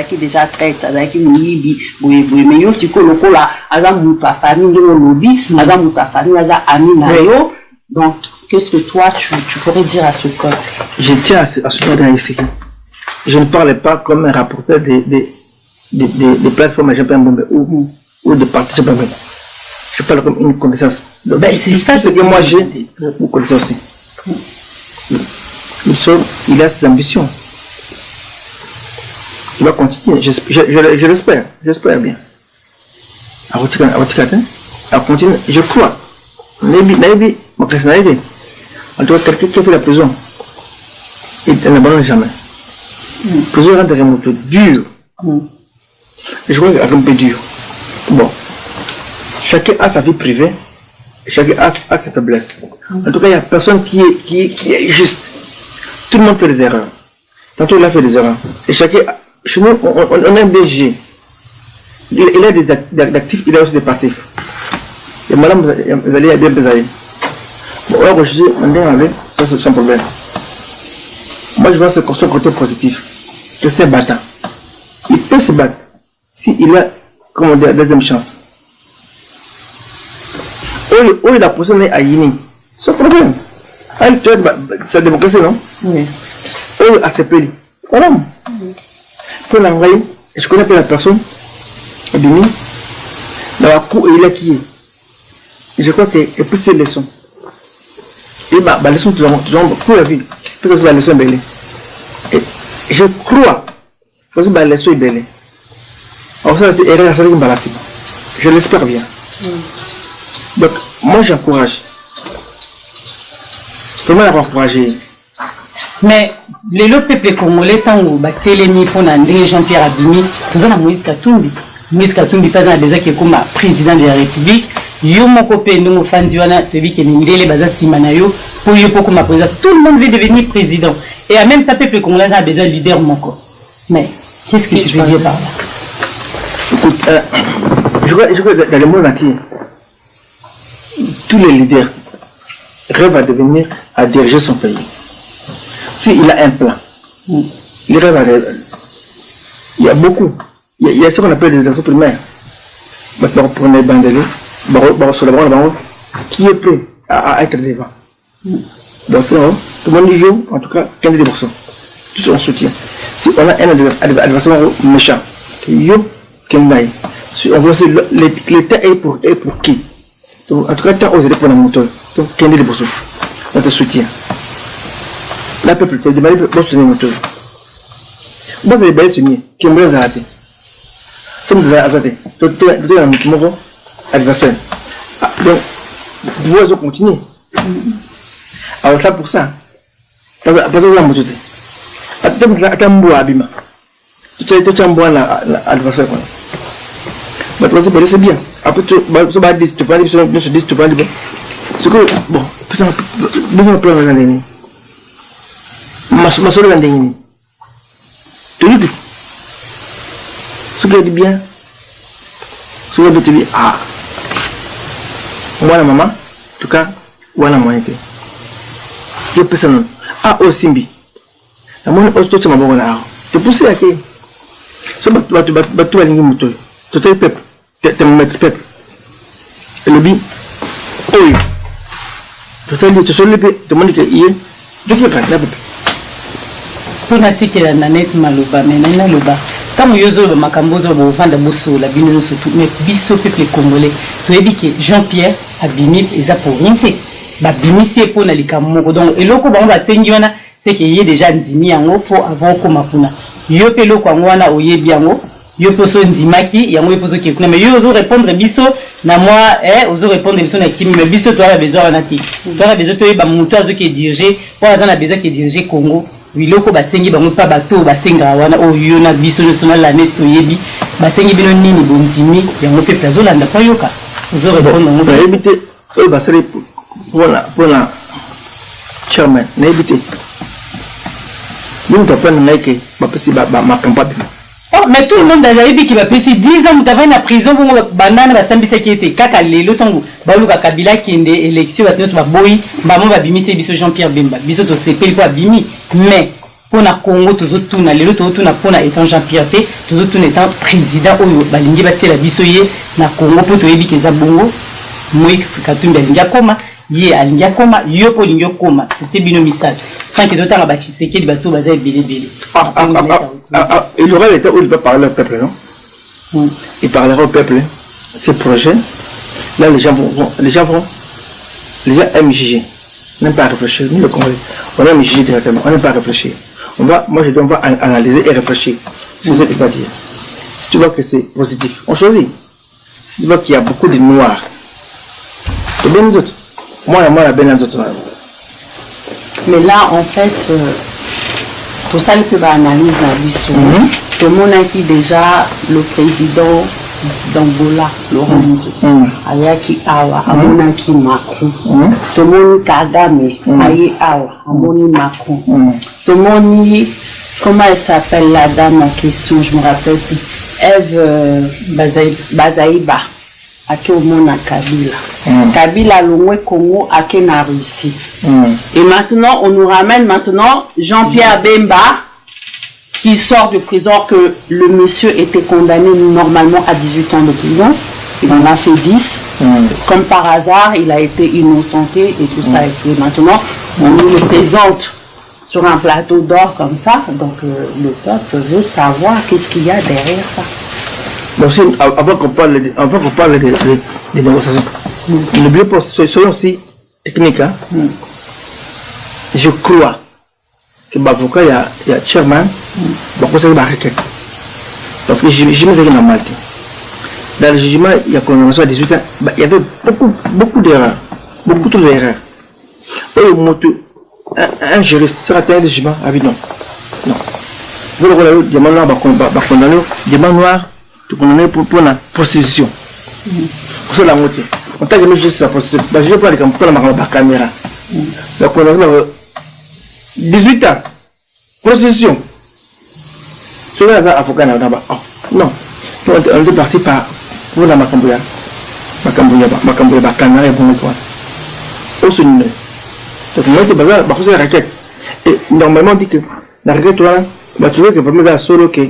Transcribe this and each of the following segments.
qui déjà traite avec Mibi mais yo siko lokola azamu ta famille de lobby azamu ta famille aza amina yo. Donc qu'est-ce que toi tu pourrais dire à ce peuple? Je tiens à ce peuple ici. Je ne parle pas comme un rapporteur des plateformes ou de partis. Je parle comme une connaissance. C'est ça ce que moi j'ai pour connaissance aussi. Il a ses ambitions. Il va continuer. Je l'espère. J'espère bien. À continuer. Je crois. Naïbi, ma personnalité. En tout cas, quelqu'un qui a fait la prison, il n'abandonne jamais. Prison rend un moto dur. Je crois qu'il est un peu dur. Bon. Chacun a sa vie privée. Chacun a ses faiblesses. En tout cas, il n'y a personne qui est juste. Tout le monde fait des erreurs. Tantôt, il a fait des erreurs. Et chacun, chez nous, on a un BG. Il a des actifs, il a aussi des passifs. Et madame, vous allez bien peser. Bon, alors, je dis, ça c'est son problème. Moi, je vois son côté positif. Rester battant. Il peut se battre. S'il a, comment dire, deuxième chance. Où la personne est à Yini. C'est un problème. C'est la démocratie, non? Oui. Où à ses pays. Voilà. Pour l'envoyer, je connais pas la personne. Abimi. Dans la cour, il est qui est. Je crois qu'il y a plus de leçons. Et la leçon, toujours pour la vie. Parce que la leçon est belle. Et je crois que la leçon est belle. Alors ça, je l'espère bien. Donc, moi j'encourage. Vraiment l'avoir encouragé. Mais le peuple congolais, tant que Télémi pour André Jean-Pierre Abimi, nous avons Moïse Katumbi. Moïse Katumbi a déjà qui est comme président de la République. Yo mon copain nous me fan diwana te bi que Mindele baza simanayo pour yo pour comme président. Tout le monde veut devenir président. Et à même taper peuple congolais a besoin de leader mon corps. Mais qu'est-ce que tu veux dire par là? Écoute, je crois dans le monde entier, tous les leaders rêvent à devenir, à diriger son pays. S'il a un plan, il rêve à... Il y a beaucoup. Il y a ce qu'on appelle des élections primaires. Maintenant, pour les bandelés, qui est prêt à être devant. Donc, tout le monde joue, en tout cas, 15%. Tout son soutien. Si on a un adversaire méchant, yo, Kenai. Si on veut l'État est pour qui? Donc, en tout cas, tu as osé pour la moto. Donc, 15%. On te soutient. La peuple te demande de soutenir la moto. Moi, c'est bien souligné. Qui me les a ratés. Somme des azatés. Donc, tu es un mouvement adversaire. Donc, vous pouvez continuer. Alors, ça pour ça. Parce que ça, c'est un moto. Tu as un bon abîme. Tu as un bon adversaire. C'est bien. Après, tu vas dire, tu vas dire, tu vas dire, c'est que, bon, besoin de plan dans l'année. Ma soeur est dans tu dis que ce qui est bien, ce qui est bien, ah, moi la maman, en tout cas, voilà moi été. Je peux ça non. Ah, au Simbi. La monnaie au tout ma bonne là. Tu pousses à qui? Ce que tu vas ligne moto. Tu es peuple. Tu es maître peuple. Le bi. Oui. Tu as dit tu sois le peuple. Tu m'as dit que hier. Tu qui prends la peuple. Pour n'attirer la net maluba, mais n'a luba. Comme yozo le macambozo le vent de bosso la bino surtout mais biso peuple congolais. Tu as dit que Jean-Pierre Abimi est à pour rien fait. Bah bimi c'est pour na likamoko donc et loko ba va sengiona c'est qu'il y a déjà ndimi yango pour avant ko mapuna. Yo pe loko ngwana oyebi yango. Yo poso ndimaki yango poso ki kuna mais yo ozo répondre biso na moi ozo répondre biso na kimi mais biso toi la besoin na ti. Toi la besoin toi ba muto azo ki diriger pour azana besoin ki diriger Congo. Wiloko basengi bango pa bato basenga wana oyo na biso na la net toyebi basengi bino nini bondimi yango pe plazolanda pa yoka ozo répondre ngo to éviter eux basere pour la chairman na éviter nous t'apprendre nike ba pesi ba campagne. Oh mais tout le monde a dit qu'il va passer 10 ans vous avez na prison pour banana basambisa qui était kaka lelo tongo baluka kabila kende élection batnos ba boy ba mo ba bimisi biso Jean-Pierre Bemba biso to sepeli ko abimi mais pour na Congo toujours tout na lelo tout na pour na étant Jean-Pierre T toujours tout étant président oyo balingi batela biso ye na Congo pour toyebi keza bongo Moïse Katumbi alingi koma ye alingi koma yo po lingi koma tout bino misal sans que d'autant ba Tshisekedi bato baza belé il aura l'état où il va parler au peuple, non? Il parlera au peuple. Ces projets là les gens aiment juger, n'aiment pas réfléchir. Nous le Congolais on aime juger directement, on n'aime pas réfléchir. On va analyser et réfléchir sur ce qu'il va dire. Si tu vois que c'est positif, on choisit. Si tu vois qu'il y a beaucoup de noirs, c'est bien nous autres. Moi, la bien nous autres. Mais là, en fait, pour ça, le peuple analyse la mission. Tout le monde a qui déjà le président d'Angola, Lorenzo, Ayaki Awa, Amonaki Macron. Tout le monde Kagame, Aye Awa, Amoni Macron. Tout le monde, comment elle s'appelle la dame en question, je me rappelle plus. Eve Bazaïba, Ake Omona Kabila. Kabila Longwe Congo, Ake na Russie. Et maintenant, on nous ramène Jean-Pierre Bemba, qui sort de prison, que le monsieur était condamné normalement à 18 ans de prison. Il en a fait 10. Comme par hasard, il a été innocenté et tout ça. Et puis maintenant, on nous le présente sur un plateau d'or comme ça. Donc le peuple veut savoir qu'est-ce qu'il y a derrière ça. Donc, avant qu'on parle des négociations, n'oubliez pas, soyons aussi techniques. Hein? Je crois que l'avocat, il y a chairman, parce que je me suis dit dans Malte. Dans le jugement, il y a condamnation à 18 ans, il y avait beaucoup d'erreurs, beaucoup trop d'erreurs. Un juriste sera atteint de jugement, ah oui, non. Vous avez des mains noires, des mains noires, condamné pour la prostitution. Pour ça, la moitié. On t'a jamais juste la prostitution. Je prends les caméras. La condamnation 18 ans. Prostitution. Sur les avocats, non. On est parti pour la Macambouya. Macambouya, caméra et bon point. Au souligné. Donc, on était basé sur la raquette. Et normalement, on dit que la raquette, tu vas trouver que vraiment, la solo que.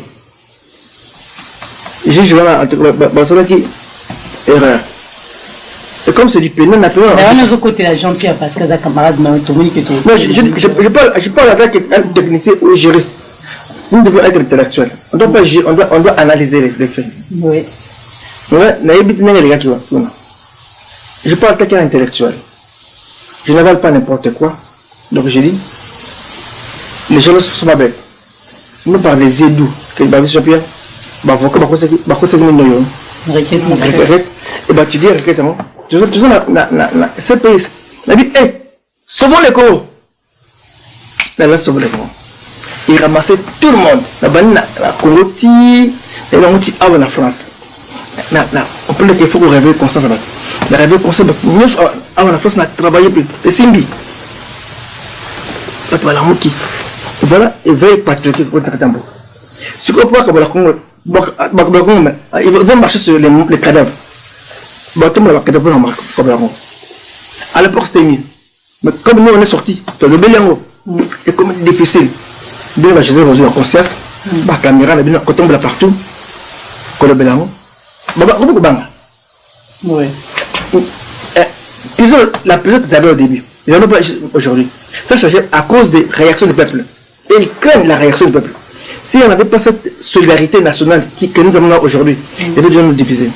J'ai joué à la qui erreur. Et comme c'est du pénal naturel. Mais on est aux côtés de Jean-Pierre parce que c'est un camarade de Tommy qui est au. Non, je parle à un technicien ou juriste. Nous devons être intellectuels. On doit analyser les faits. Oui. Je parle à un intellectuel. Je n'avale pas n'importe quoi. Donc je dis, les gens ne sont pas bêtes. C'est même par les édous que Jean-Pierre. Et bah tu dis requêtement, tu sais pays, il dit sauvons les Congo. Là sauvons les Congo. Il ramassait tout le monde. La Congo et la France. On peut dire qu'il faut rêver conscience. La rêver conscience, nous la France n'a travaillé plus. Et Simbi. Voilà, et veille patriotique pour Tatambo. Ce qu'on voit comme la Congo. Ils vont marcher sur les cadavres. À l'époque c'était mieux. Mais comme nous on est sortis, le Béliango, et comme c'est difficile, bien je vais en conscience, la caméra, la côté de partout, comme le Béliango. Oui. Ils ont la personne qu'ils avaient au début, ils n'en ont pas aujourd'hui. Ça changeait à cause des réactions du peuple. Et ils craignent la réaction du peuple. Si on n'avait pas cette solidarité nationale que nous avons aujourd'hui, il devait nous diviser.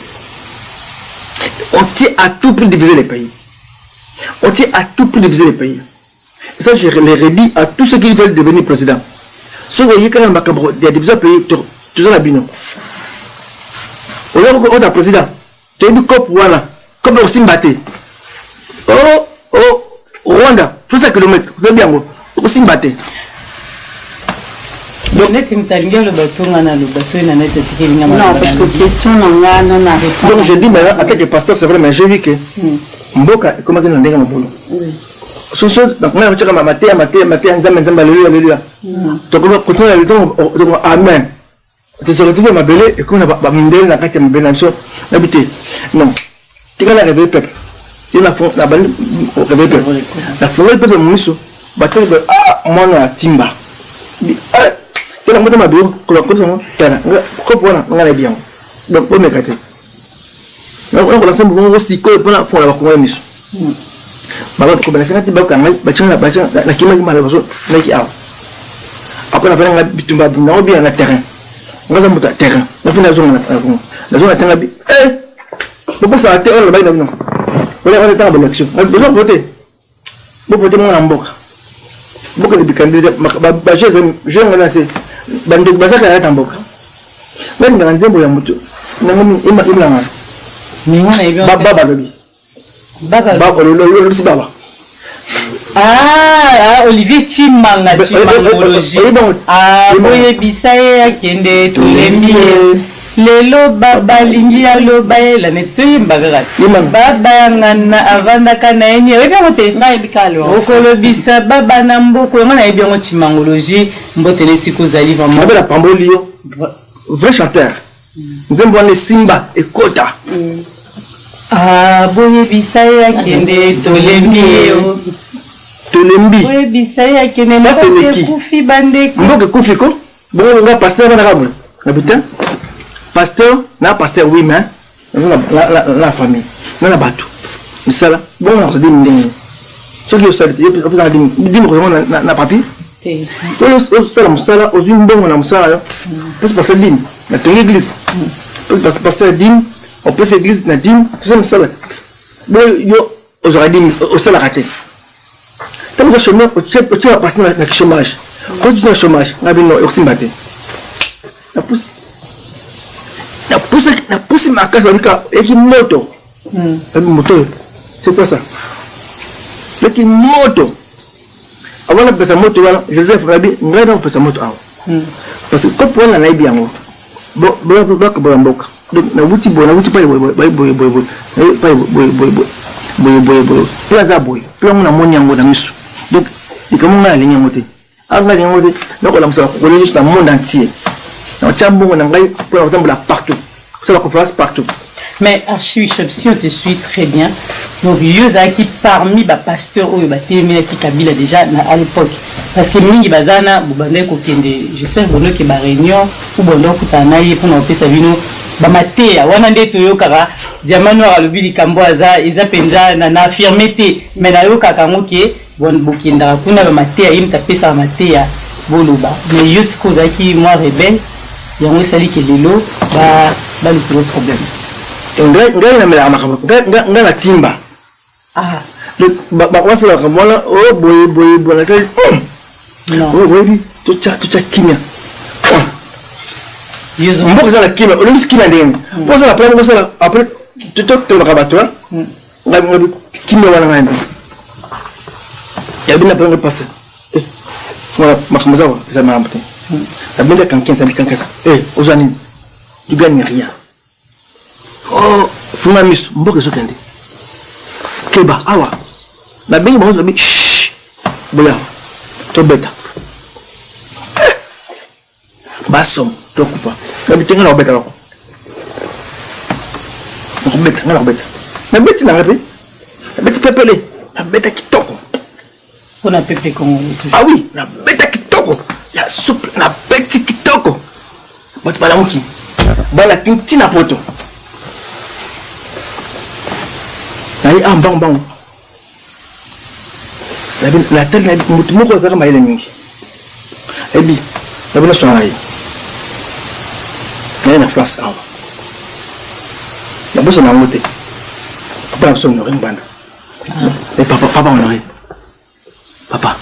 On tient à tout prix diviser les pays. On tient à tout prix diviser les pays. Et ça, je les redis à tous ceux qui veulent devenir président. Si vous voyez quand même il y a division pays, toujours la bino. On a un président. Tu as dit COP voilà. COP aussi mbatté. Rwanda, 300 km. Vous avez bien aussi mbatté. Non, parce que question non arrive. Donc je dis maintenant, en tant que pasteur, c'est vrai, mais j'ai vu que Mboka, comment on a dit mon boulot. Donc moi, je vais mater, alléluia. Donc on va continuer à le dire, amen. Tu te retrouves ma belle et qu'on a mindé la carte de ma belle nation. Habité. Non. Tu vas la réveiller peuple. Il y a la bande réveiller peuple. La forêt peuple, mon misso. Bataille, ah, moi, on a Timba. Quel est ma bio? Qu'on a connu, on a bien. Donc, on est gâté. On a lancé un mouvement aussi que pour la fois la voir mission. Maman, comme la sécurité, la qui m'a mal après, on a bitumba bien na terrain. On a un terrain. On a fait la zone a terrain. Pourquoi ça a été on va non. On a été en élection. On a besoin de voter. Vous votez mon amboka. Beaucoup de candidats, je vais lancer. Bande bazaka ya tamboka. Même dans nzembo ya mutu. Nango imlanga. Mais on a bien baba lobi. Baba lobi si baba. Ah, Olivier Chimanga Chimangologie. Ah, boye bisaye akende tulembi. Lelo baba lingi ya loba la nesto yimbaga. Baba ngana avanda kana yenye. Ebe mote ngai bikalo. Okolo bisa baba na mboko ngana ebe ngo Chimangologie mbote le siku zali vraiment. Abela Pambolio. Vrai chanteur. Nzembo ne Simba et Kota. Ah, boye bisaye akende tulembi. Tolembi. Oui, bisaya kene na kufi bande. Mboke kufi ko? Bon, on a pasteur na rabu. Habitant. Pasteur, na pasteur oui mais la famille. Na la bateau. Misala. Bon, on a dit ndenge. Ce qui est ça, il peut ça dit mo na papi. Faut ça musala aux une bonne na musala. Parce que pasteur dim na ton église. Parce que pasteur dim, on peut église na dim, tout ça musala. Bon, yo aujourd'hui dim au sala raté. Quand vous chômage, tu vas passer dans le chômage. Quand tu es dans le chômage, on a bien aussi battu. La pousse ma casse avec une moto. Moto, c'est quoi ça? Avec une moto. Avant de passer la moto, je disais, on va passer la moto. Parce que quand on a bien, bon, donc, na wuti pas plaza boy, plan na moni yango na misu. Donc, il comment on a ligne moté. Alors, la ligne moté, donc on a ça pour le juste dans le monde entier. On tient bon on a pour entendre la partout. C'est la conférence partout. Mais archbishop, si on te suit très bien, donc yoza qui parmi ba pasteur ou ba témina qui Kabila déjà à l'époque, parce que mingi bazana bubande ko kende, j'espère bono ke ba réunion ou bono kutana ye pour n'opé sa vino ba matea wana ndeto yokaka diamant noir alobi likambo aza eza penza na affirmé te mais na yokaka ngoke bon bokinda kuna ba matea imta pesa matea boluba mais yusko zaki moi rebelle yango sali ke lelo ba le gros problème. Ngai na mela makambo ngai na timba ba wasa la kamona oh boy na kai non oh baby tu cha kimia mboka za la kimia olumisi kimia ndenge pour ça la plan ça après tu te rabattoi ngai kimia wana ngai ya bina prendre pasteur fona makambo za za mamte la bina kan 15 aujourd'hui tu gagnes rien. Oh, fuma miss, mboke sokende. Keba, awa. Na bengi bango bi shh. Boya. To beta. Basom, to kufa. Na bitenga na beta bako. Na beta, na beta. Na beta na ngapi? Na beta pepele. Na beta kitoko. On a pepe Congo. Ah oui, na beta kitoko. Ya souple, na beta kitoko. Bot bala muki. Bala kinti na poto. Ah bon la telle na mutu moko zaka maile mingi ebi na bona so ai na France awa na bosa na ngote papa so no ringbanda papa on aurait papa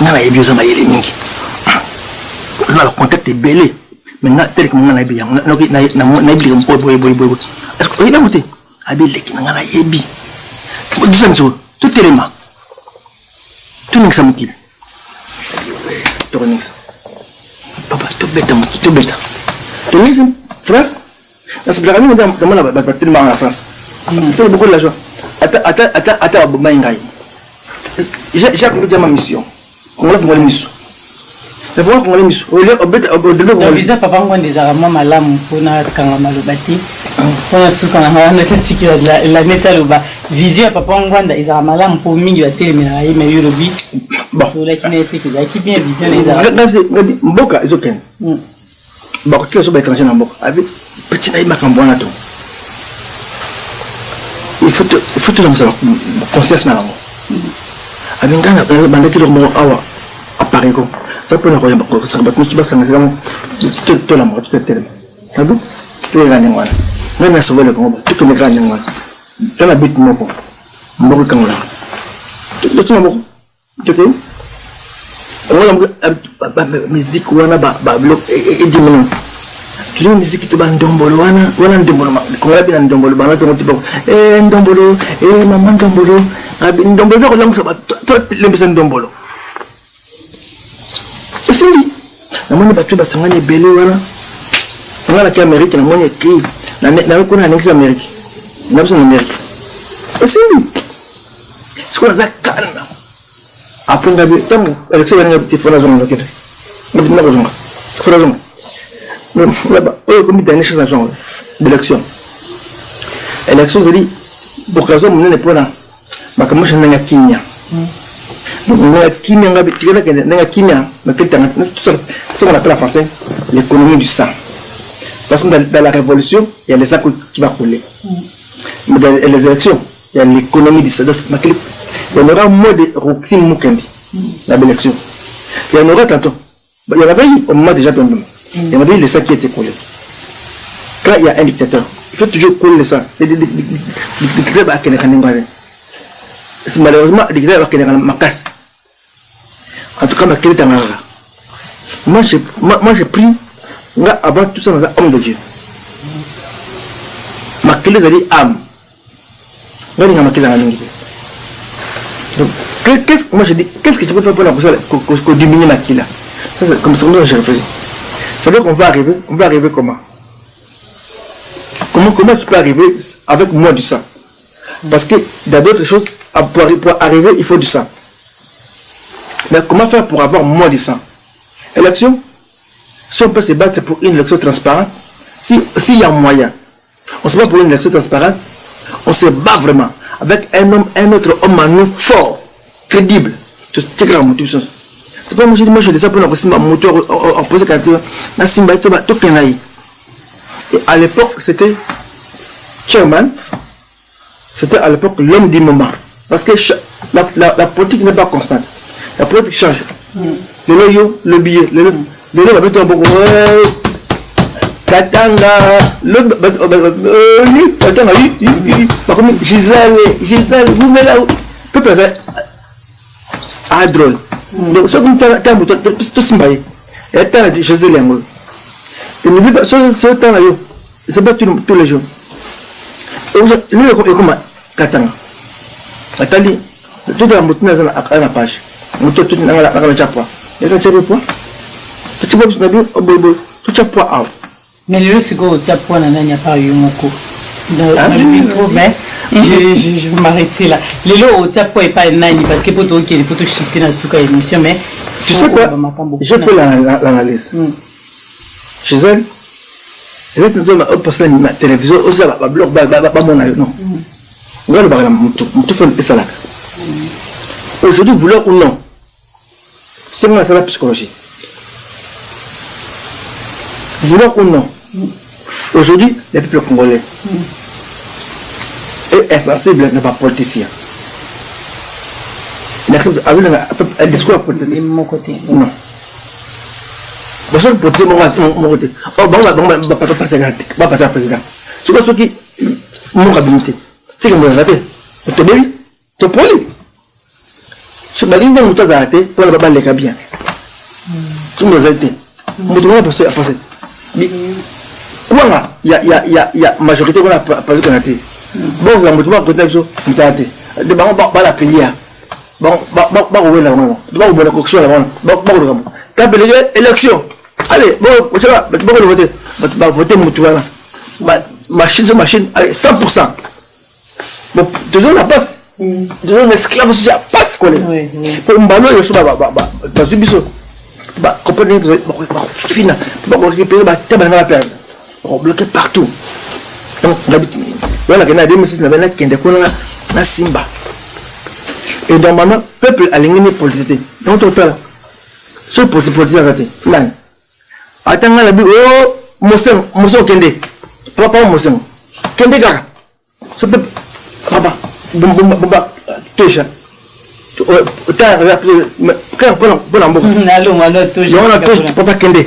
na ebi zo maile mingi na le contact est belé mais na tel que mon na ebi na ebi boy est-ce que il a monté abi leki na ebi tout élément. Tout n'est que ça mouille. Tout n'est que ça. Papa, tout bête, tout bête. Tout n'est que France. C'est pour la famille dans la bataille en France. Fait beaucoup de l'argent. Attends, Bomaïngaï. J'ai appris ma mission. On l'a fait une mission. Il faut qu'on mise. Le visa papa on des armes malam pour na kanga malobati. On su kana na tiki la neta loba. Vision papa on des armes malam pour mingi la télé mais yorobi. bon mboka ezokende bakotila so baétranger na mboka avec petit nayi makambo wana to il faut tolamusa conscience na yango abengana bandaki loko moko awa appareil ko ça peut na koyamba kosaka bato mosusu basangaka tolamuka tutetelema nabu toyeka ndenge wana ngai na sauve le congo tokendeka ndenge wana tona bit moko mboka ekangolaka totina moko toke musique wana babiloko edimino tuli musique to bandombolo wana ndombolo kongola bina ndombolo bana to tipo ndombolo mama ndombolo ndombolo za kolangusa to lembisa ndombolo esili namoni batu basangani ebele wana ngala ki Amérique na moni ki na ko na nexi Amérique na biso na Amérique esili sikola za kalma après ngabi tamu élection nga tifona zonga kete ngabi na zonga fona zonga là-bas comme dernière chose d'élection élection c'est dit pour que ça mon n'est pas là bah comment je n'ai kimia donc na kimia ngabi tigana kende na kimia mais que tant c'est qu'on appelle en français l'économie du sang parce que dans la révolution il y a les sang qui va couler mais dans les élections il y a l'économie du sang donc il y en aura un mot de Roxy Mukendi, la belle élection. Il y en aura tantôt. Il y en avait eu au moment déjà pendant. Il y en avait eu les sangs qui étaient collés. Quand il y a un dictateur, il faut toujours coller les sangs. Les dictateurs va à Kenekaningare. C'est malheureusement les dictateurs va à Kenekanamakas. En tout cas, ma qualité en ara. Moi j'ai pris, avant tout ça, dans un homme de Dieu. Ma qualité, c'est âme. Moi, je ma qualité. Donc, moi je dis, qu'est-ce que tu peux faire pour la personne qu'on diminue la kila? Ça c'est comme ça que j'ai réfléchi. Ça veut dire qu'on va arriver comment? Comment tu peux arriver avec moins du sang? Parce que dans d'autres choses, pour arriver, il faut du sang. Mais comment faire pour avoir moins du sang? Élection, si on peut se battre pour une élection transparente, s'il y a moyen, on se bat pour une élection transparente, on se bat vraiment. Avec un autre homme à nous fort, crédible. C'est pas moi je dis ça pour nous moteur opposé quand na simba to kenaï. Et à l'époque c'était chairman, c'était à l'époque l'homme du moment parce que la politique n'est pas constante. La politique change. Le loyo, le billet, le va mettre un peu Katanga, Gisèle, vous mettez là, que peut faire drôle. Donc, ce que tu as tout simbaye, et tu as dit Gisèle Yango. Et n'oublie pas, ce temps-là, c'est pas tous les jours. Et lui, il est comme Katanga. Attendez, tout est en mouton à la page. Mouton tout est à la chapua. Et tu as dit quoi? Tu as dit quoi? Tu as poids. Mais le second au Japon, il n'y a pas eu mon coup. Dans le micro, mais je vais m'arrêter là. Les lots au Japon n'est pas un nani parce que pour toi, il faut tout chiffrer dans ce cas émission, mais tu sais quoi? Je fais l'analyse. Chez elle, elle est dans la télévision, aussi à blog, mon aïe, non. Regarde le barème, tout fait ça là. Aujourd'hui, vouloir ou non, c'est moi, c'est la psychologie. Vouloir ou non, aujourd'hui, les peuples congolais est insensible, n'est pas politicien. Il accepte un discours politique. De mon côté. Non. Bon, ça, politicien, mon côté. Oh, bon, on va pas passer à président. C'est quoi ce qui mon habilité? C'est comme vous avez tu es tu es poli. Sur la ligne de moto, arrêté pour ne pas les bien. Tu me as été. Moto, on va passer à passer. Quoi il y a majorité qu'on a pas été. Bon, vous avez un côté de de bon la payer. Bon ouais là bon la coction là bon quand élection allez bon tu vas voter voter mutuana machine allez 100%. Bon toujours la passe toujours un esclave sur la passe quoi pour mbalo yo so ba subiso ba comprendre ba fina ba récupérer ba table na perdre on bloqué partout donc voilà que na 2006 na bana kende ko na Simba Et normalement, le peuple a l'ingénieur politique. Donc, total, ce politique a été. Attends, la Bible, oh, Moussem Kende. Papa Moussem. Kende Gara. Ce peuple, papa, Bomba, Tocha. Papa Kende.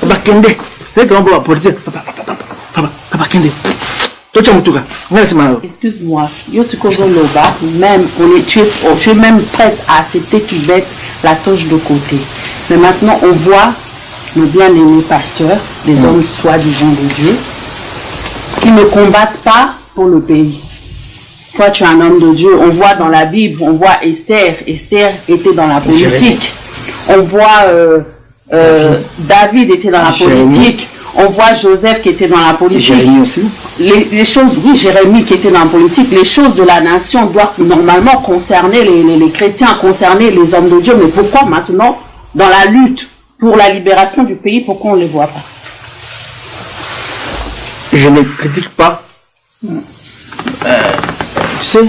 Papa Kende. Papa politique. Papa Kende. Excuse-moi, même tu es même prête à accepter qu'ils mettent la touche de côté. Mais maintenant, on voit nos bien-aimés pasteurs, des hommes soi-disant de Dieu, qui ne combattent pas pour le pays. Toi, tu es un homme de Dieu. On voit dans la Bible, on voit Esther. Esther était dans la politique. On voit David était dans la politique. On voit Joseph qui était dans la politique. Jérémie aussi. Les choses, oui, Jérémie qui était dans la politique. Les choses de la nation doivent normalement concerner les chrétiens, concerner les hommes de Dieu. Mais pourquoi maintenant, dans la lutte pour la libération du pays, pourquoi on ne les voit pas? Je ne critique pas. Tu sais,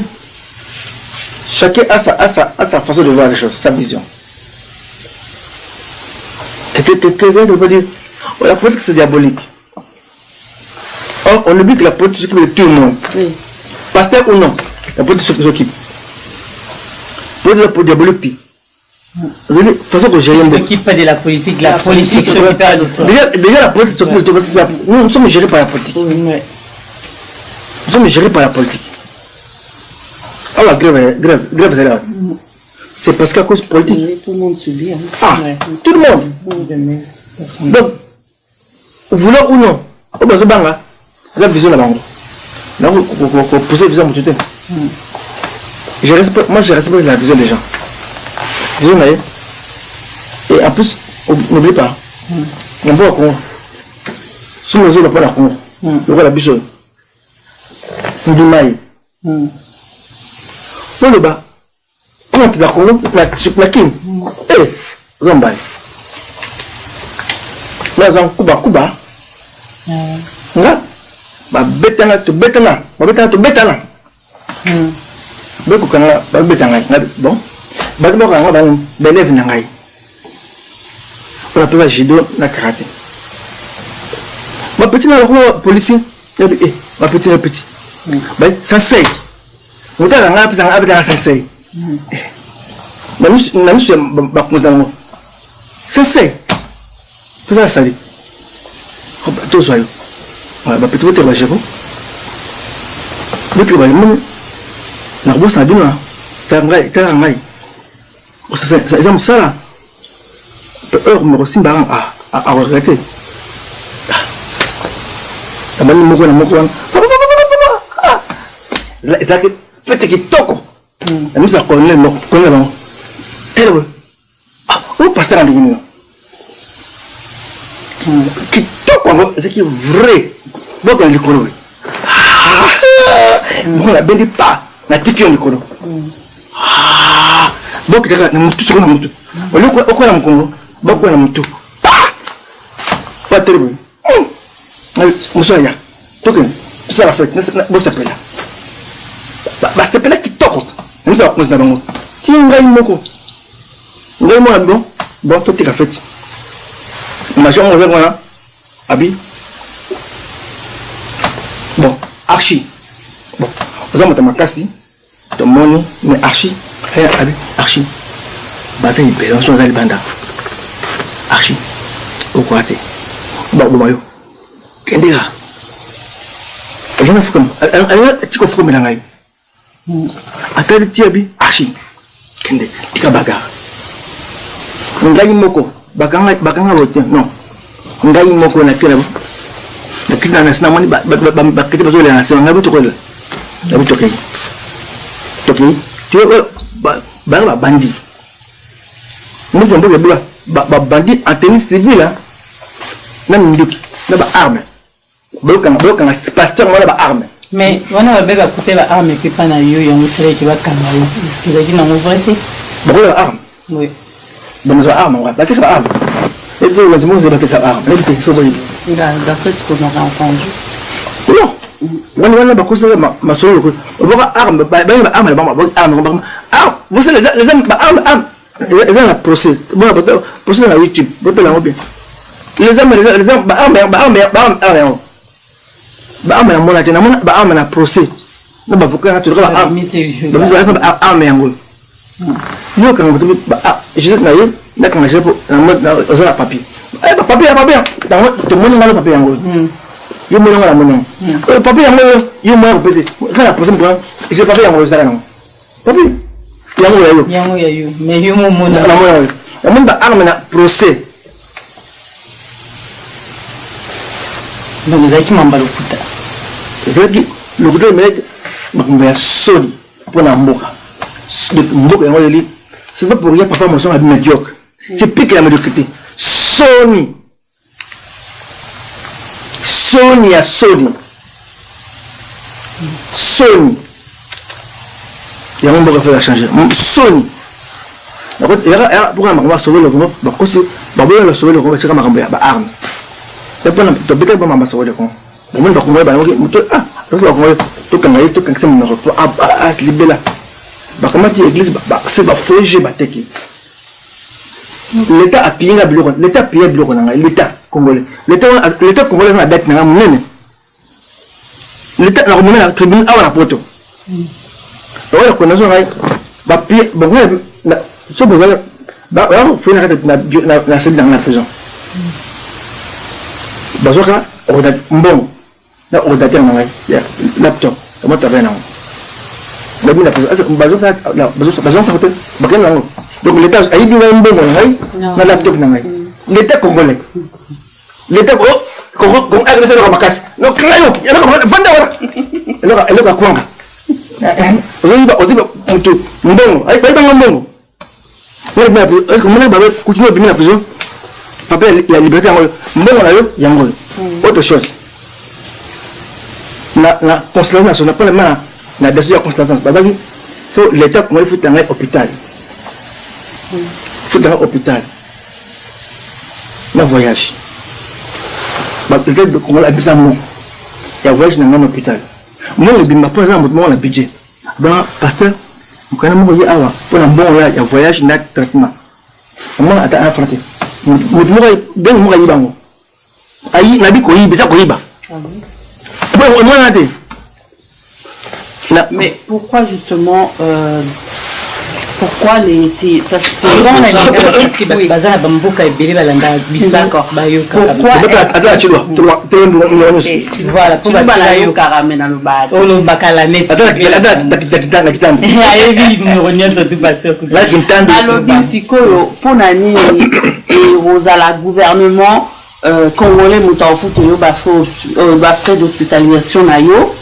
chacun a sa façon de voir les choses, sa vision. Et quelqu'un ne peut pas dire, oh, la politique c'est diabolique. Or, on oublie que la politique s'occupe de tout le monde. Oui. Pasteur ou non, la politique s'occupe. Politique c'est diabolique. Vous avez de façon que j'ai rien. Ne s'occupe pas de la politique s'occupe pas de toi. Déjà la politique s'occupe de toi. Nous sommes gérés par la politique. Oui. Nous sommes gérés par la politique. Ah la grève, c'est parce qu'à cause politique. Tout le monde subit. Hein. Ah, ouais. Tout le monde. Donc, vouloir ou non, la vision là-bas. Pour pousser la vision, moi je respecte la vision des gens. Vision là. Et en plus, n'oublie pas, on voit qu'on sous les autres, on voit la vision. On dit maille. Pour le bas, quand tu as la king, eh, Zambay. Là, on Kuba. Là, betana. Bon, bélève nangai. On appelle ça judo na karaté. Ma petite policier, ma petite. Ça c'est. Nous avons un sensei. Nous sommes bakuzano. Sensei. Vous ça dit. Tout soit. Ba petit vote ba jebo. Vote ba mon. Na boss na bima. Tangai. Ça me ça là. Heure me aussi à regretter. Tamani moko. C'est là que faites qui toko. Nous ça connaît non. Elle où pasteur en ligne. Qui toko c'est qui vrai. Donc on le connaît. Bon la bende pas na tiki on le connaît. Donc tout ce qu'on a mutu. On le quoi na mkongo. Bako na mutu. Pas terrible. Musoya. Donc ça la fête, bon ça s'appelle. C'est pas là qui toque. Nous avons posé d'abord. Tiens, Moko. Bon, tout est fait. Imagine, on va voir. Abi. Bon, Archie. Bon, vous avez ma casse. Ton money, mais Archie. Abi, Archie. Basa y pèle, on se met banda. Archie. Au quoi t'es? Bon, mayo. Kendega. Elle a fait comme. Elle a dit qu'on fait comme elle. Atari tiabi Archie Kende tika baga ngai moko bakanga wote non ngai moko na kila na kila na sina mani bakete bazo le na sina ngabi to kola ngabi to kei tu ba bandi nous vont ba bandi en tenue civile na nduki na ba arme bloka pasteur moi ba arme. Mais on a bébé à côté la arme et puis pas na yo y a un seul qui va caméra. Est-ce que vous avez une vraie? Bon la arme. Oui. Bon la arme, on va battre la arme. Et puis les mots c'est battre la arme. Écoutez, faut voir. D'après ce qu'on a entendu. Non. On va pas causer ma solo. On va arme, ba arme, arme. vous savez les hommes ils ont un procès. Bon, procès sur YouTube. Votre langue bien. Les hommes un procès. Non, avocat, tu dois avoir nous, quand on je sais pas, quand j'ai un papier. Papier, tout le monde a le papier. Il me l'a monnaie. Le papier, il m'a répété. Quand la personne prend, j'ai papier en rose. Papier. Mais il m'a monnaie. Il m'a arme un procès. Donc, vous avez qui m'en bat le couteau. C'est qui le couteau, mais solide pour la mboka. C'est pas pour rien, papa, mon son est médiocre. C'est pire que la médiocrité. Sony. Sony à Sony. Sony. Il y a un mot qui va changer. Sony. Pourquoi on va sauver le combat? Parce que on va sauver le combat, c'est comme un arme. Il y a peut-être pas un sauver le combat. On va sauver le combat. Ah, tout quand il tout quand c'est mon retour. Ah, se libérer là. Comment tu l'église c'est pas fauger bateki. L'État a payé la bloc, l'État a payé le bloc l'État congolais. L'État congolais a dette na munene. L'État na remonter la tribune à la poto. Voilà connaissons ba payer bon na so besoin ba faut na celle dans la prison. Bazoka on a bon na ordinateur na laptop comment tu vas na la mine donc l'État a eu un bon dans laptop l'État congolais l'État Congo agressé le Ramakas non clayo il y a comme vendre alors elle a quoi on bon ay bon est-ce que mon baba continue à venir à la prison papa la liberté bon là yango autre chose la constellation nationale pas le la décision de constance il faut l'État congolais faut un hôpital faut un hôpital na voyage l'État de Congolais a besoin de il y a voyage dans un hôpital moi le bimba par exemple moi le budget bon pasteur on connaît moi y awa pour un bon là il y a voyage na traitement moi ata un fraté moi donc moi y bango ayi na bi ko yi bisa ko yiba bon moi na té. Mais pourquoi justement pourquoi les ça c'est d'accord voilà pour gouvernement congolais frais d'hospitalisation na yo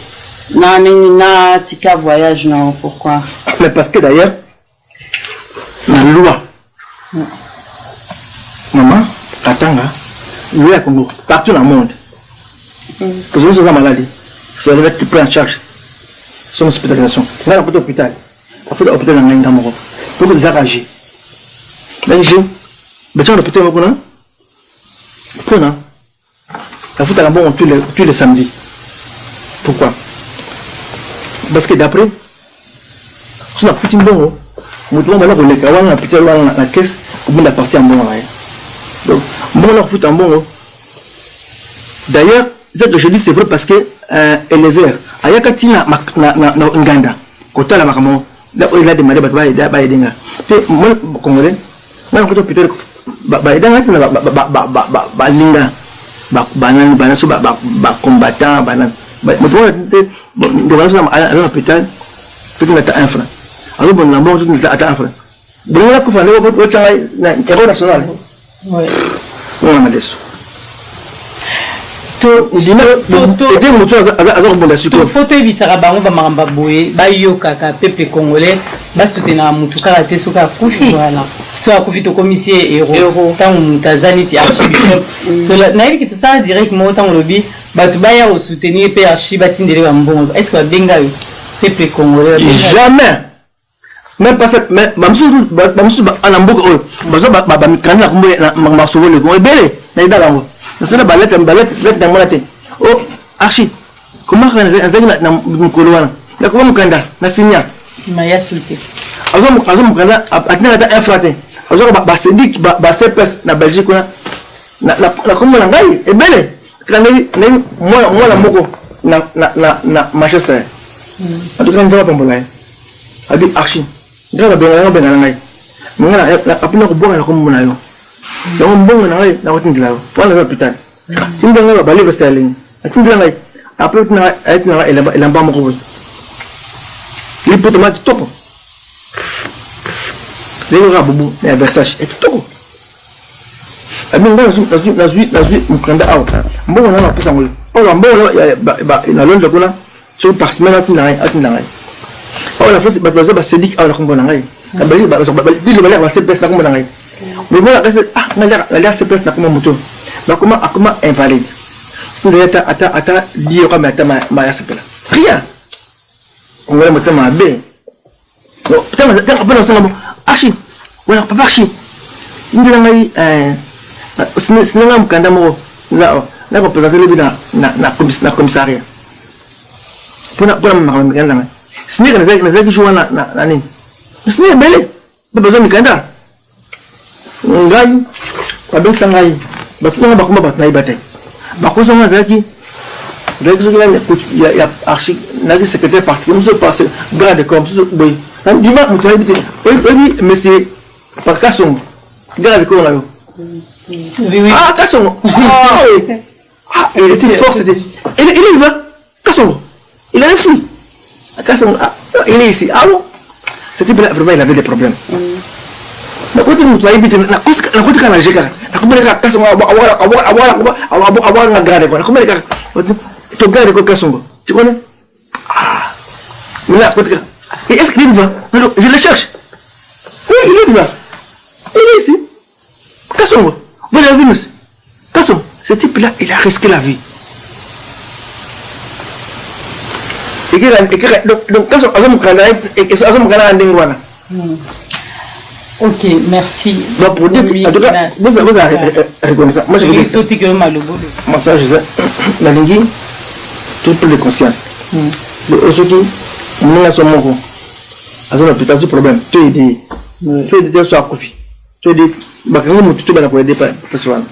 na tika voyage non pourquoi mais parce que d'ailleurs la loi maman Katanga loi Congo partout dans le monde parce que nous sommes malades c'est là qui prend en charge son hospitalisation là on peut hôpital on fait l'hôpital dans l'Indamoro pour les arranger là je mais tu l'hôpital pour non pour non la foot à la bon tous les samedis pourquoi parce que d'après on a foutu un bon nous devons aller pour les cas on a peut-être la caisse pour la partie en bon donc bon on a foutu un bon d'ailleurs ce que je dis c'est vrai parce que Eliezer ayakati na nganda kota la makamo là il a demandé ba aider puis moi congolais moi ko peut-être ba aider ba linga ba so ba combattant ba donc à l'hôpital tout le monde a un franc alors bon la mort tout le monde a un franc bon là qu'on fait le héros national ouais on a des sous to aider moto azor bonda suko photo bisara bango ba maramba boye ba yokaka peuple congolais ba soutenir mutu kala te soka kufi voilà so akufi to commissaire héros tant mutazani ti archibishop to la naïvi ki to ça directement tant lobi ba to ba ya o soutenir pe archiba tindele ba mbongo est-ce que ba benga peuple congolais jamais même pas cette mais mamsou anamboka bazo ba mikana kumbo ma sauver le Congo belé na dalango c'est la balette dans mon tête oh archi comment on a na mkolo wana na kwa mkanda na sinya maya sulté un fraté. Sédic, CPS, na Belgique, na comment la gagne, et belle. Moi, la moko, na Manchester. En tout cas, nous avons pas de Abi Archie. Dans la Bengalanga, Bengalanga. Mangala, après, nous avons comme mon ayo. Donc, bon, on a eu la routine de là. Pour l'hôpital. Si nous avons balé, c'est à ligne. Après, on a été là, et là, bas mon il peut te mettre tout. Les gens boubou, les Versace, et tout. Et bien, dans on prend des out. Bon, on a fait ça. Oh, là, bon, il a l'onde de Kona, sur par semaine, à Tinari. Oh, la France, c'est dit à la Commonangay. La Belgique, dit le valeur, c'est best à Commonangay. Mais bon, la l'air, c'est best à Commomoto. Mais comment invalide? Vous êtes à dire comme ma s'appelle. Rien. On va mettre ma B. Putain, mais Archie, voilà, papa Archie. Il dit là, un candamo. Là, on peut s'appeler na commissariat. Pour la maman, ce n'est que les jouent na nini. Ce n'est belle. Pas besoin de canda. Ngai, pas bien ça ngai. Bakuma batna ibate. Bakoso ngazaki. Il y a Archie, il secrétaire particulier, nous passons garde comme ça. Dis-moi, oui, mais c'est par Kasson. Garde comme là. Oui. Ah, Kasson. Ah, il était fort, c'était. Il est là, Kasson. Il a fui. Kasson, il est ici. Ah bon? C'était vraiment, il avait des problèmes. Mais quand il nous a invité, la cause qu'on a géré, la commune de Kasson, avoir la garde, quoi. La commune de tu regardes quoi Kassongo, tu connais? Ah, mais là, est-ce qu'il est vivant? Je le cherche. Oui, il est vivant. Il est ici. Kassongo, vous l'avez vu, monsieur? Kassongo, ce type-là, il a risqué la vie. Donc, Kassongo, ok, merci. Donc, pour dire, en tout cas, vous avez reconnu ça. Moi, je veux dire. Moi, ça, je sais. La ligne. Toutes les consciences. Ceux qui n'ont pas mon peut-être du problème. Tu es dit, tu es dit, sur Kofi. Tu es dit, tu vas aider pas personne.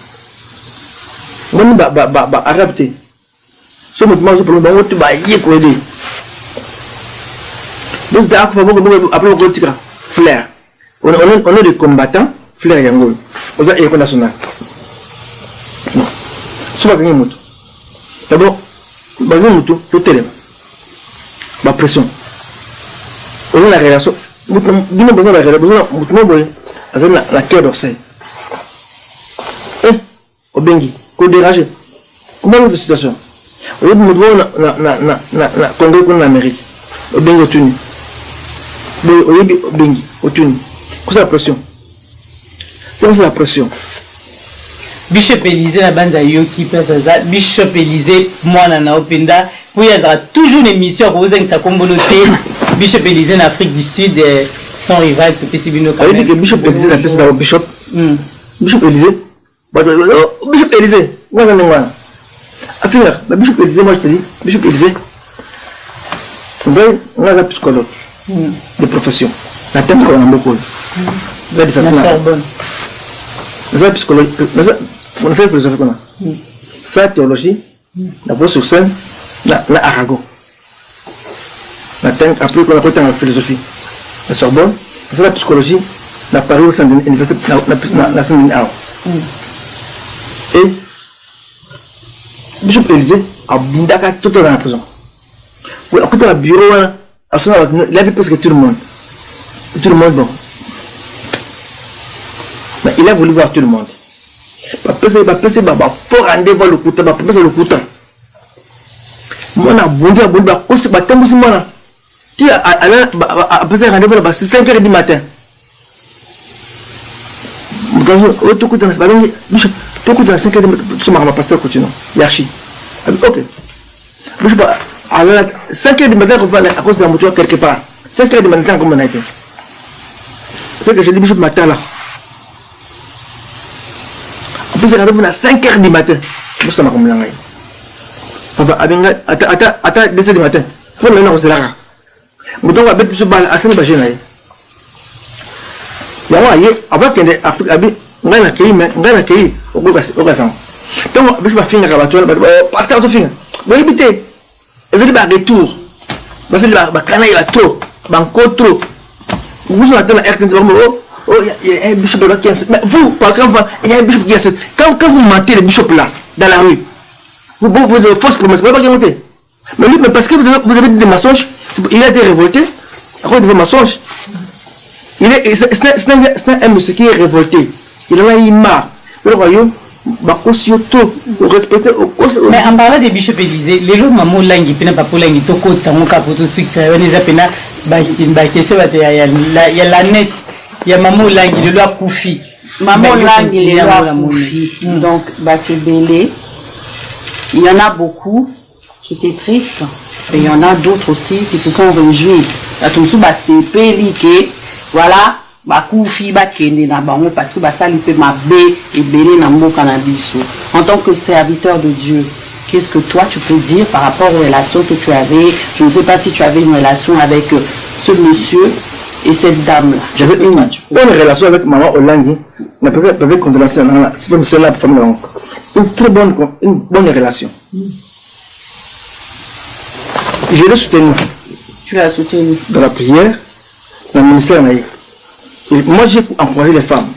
Moi, arrêtez. Ce mouvement, ce problème, tu vas y aider. Donc, après, on continue. Flair. On est des combattants. Flair Yango. On a école nationale. Non. Ce n'est pas un mot. D'abord, tout télé. Ma pression. On a la relation. Nous avons besoin de la relation. Nous avons besoin de la cœur d'orsay. Au Bengi, qu'on dérange. Comment est la situation? Nous avons na Congo en Amérique. Au Bengi, au Tuni. Au Bengi, au Tuni. C'est la pression. C'est la pression. Bishop Élysée la bande Yoki Pesaza, Bishop Élysée moi na openda pour y avoir toujours une émission pour vous ça communauté Bishop Élysée en Afrique du Sud son rival tout petit bino quand même. Bishop Élysée la place dans Bishop. Bishop Élysée. Bishop Élysée. Moi j'en ai moi. Affaire, Bishop Élysée moi je te dis Bishop Élysée. On a la psychologue de profession. La thème qu'on a beaucoup. Ça dit ça c'est la psychologie. On a fait philosophie qu'on a. Ça, théologie, la voix sur scène, la arago. Après, on a fait la philosophie. La Sorbonne, c'est la psychologie, la Paris au sein de l'université, la Saint-Denis. Et, Bishop Élysée, à Bundaka, tout dans la prison. Pour écouter le bureau, il avait presque tout le monde. Tout le monde, bon. Mais il a voulu voir tout le monde. Il va passer, fort rendez-vous le couteau, il va passer le couteau. Moi, je bondi, aussi, moi, tu as passé rendez-vous là-bas, c'est 5h du matin. Tout couteau, c'est pas long, tout couteau, 5h du matin, tu m'as passé le couteau, Yarchi. Ok. Je sais pas, à 5h du matin, on va à cause de la moto quelque part. 5h du matin, comme on a été. C'est que j'ai dit, Bishop matin là. Après, c'est rendez-vous à 5h du matin. Je ne sais pas comment il y a. Papa, attends, 2h du matin. Pour le nom, c'est là. Je dois mettre plus de balles à 5h du matin. Il y a avant qu'il y ait Afrique, on a accueilli, mais on a accueilli au Gassan. Donc, je vais finir avec toi, parce que je vais vous éviter. Et je vais retour. Parce que je vais canailler la trop, banco trop. Vous avez la RTN, oh, il y a un bishop là qui est. Mais vous, par exemple, il y a un bishop qui est. Quand vous mentez le bishop là, dans la rue, vous avez de fausses promesses, vous ne pouvez pas mentir. Mais lui, parce que vous avez dit des mensonges, il a été révolté à cause de vos mensonges. C'est un monsieur qui est révolté. Il en a eu marre. Le royaume, mais en parlant de Bishop Élysée, les lots maman langi pena papa langi to ko tsango ka poto succès on les appelle ba question il y a la net il y a maman langi le loi Koufi maman langi le loi Koufi donc Bakebele il y en a beaucoup qui étaient tristes et il y en a d'autres aussi qui se sont réjouis la tonsu ba CP liké voilà Bakoufi bakende na bango parce que ça lui fait ma bé et belé na mboka na biso. En tant que serviteur de Dieu, qu'est-ce que toi tu peux dire par rapport aux relations que tu avais? Je ne sais pas si tu avais une relation avec ce monsieur et cette dame-là. J'avais une bonne relation avec maman Olangi. On a peut-être condamnation dans la famille. Une bonne relation. Je l'ai soutenu. Tu l'as soutenu dans la prière, dans le ministère naïe. Moi, j'ai encouragé les femmes.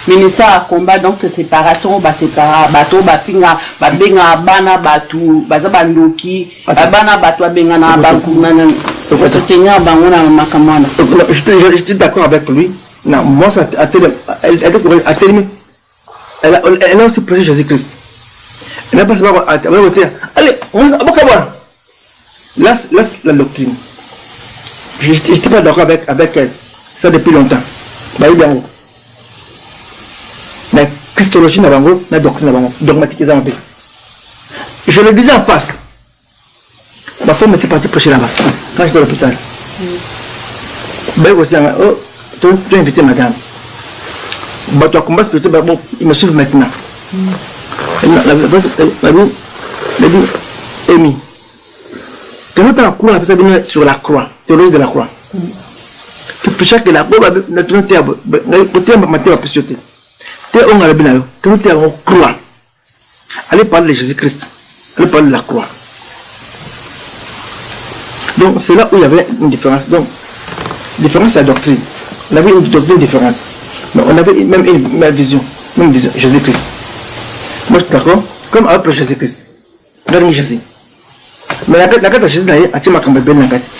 Ministère à combat, donc séparation, bateau, bafinga, benga, bana, batou, bazabandoki, bana, batou, benga, na, bankoumana, soutenir, bangona, makamana. J'étais d'accord avec lui. Non, moi, ça a tellement. Elle a aussi prêché Jésus-Christ. Elle n'a pas savoir à voter. Allez, on va voir. Là, c'est la doctrine. Je n'étais pas d'accord avec elle. Ça depuis longtemps. La christologie n'a pas la doctrine dogmatique. Je le disais en face. Ma femme était partie prêcher là-bas. Quand j'étais à l'hôpital. Tu as invité madame. Tu as combattu spirituel, il me suivent maintenant. Elle m'a dit, Amy, quand nous avons sur la croix, théologie de la croix. Tu peux chaque la croix, tu croix. Allez parler de Jésus-Christ. Allez parler de la croix. Donc c'est là où il y avait une différence. Donc, différence c'est la doctrine. On avait une doctrine différente. Mais on avait même une même vision. Jésus-Christ. Moi je suis d'accord. Comme avec Jésus-Christ. Jésus. Mais la carte de Jésus,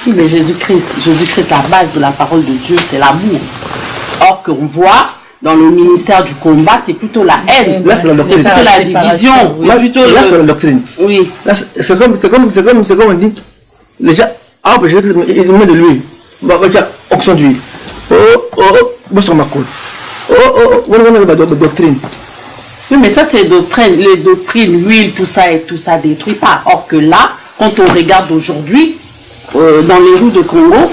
mais Jésus-Christ, la base de la parole de Dieu, c'est l'amour. Or qu'on voit dans le ministère du combat, c'est plutôt la haine. Là, c'est la doctrine. C'est plutôt la division. Là, c'est la doctrine. Oui. C'est comme on dit. Les gens, Jésus, il met de l'huile. Onction d'huile. Doctrine. Oui, mais ça, c'est doctrine. Les doctrines, l'huile, tout ça détruit pas. Or que là, quand on regarde aujourd'hui, dans les rues de Congo,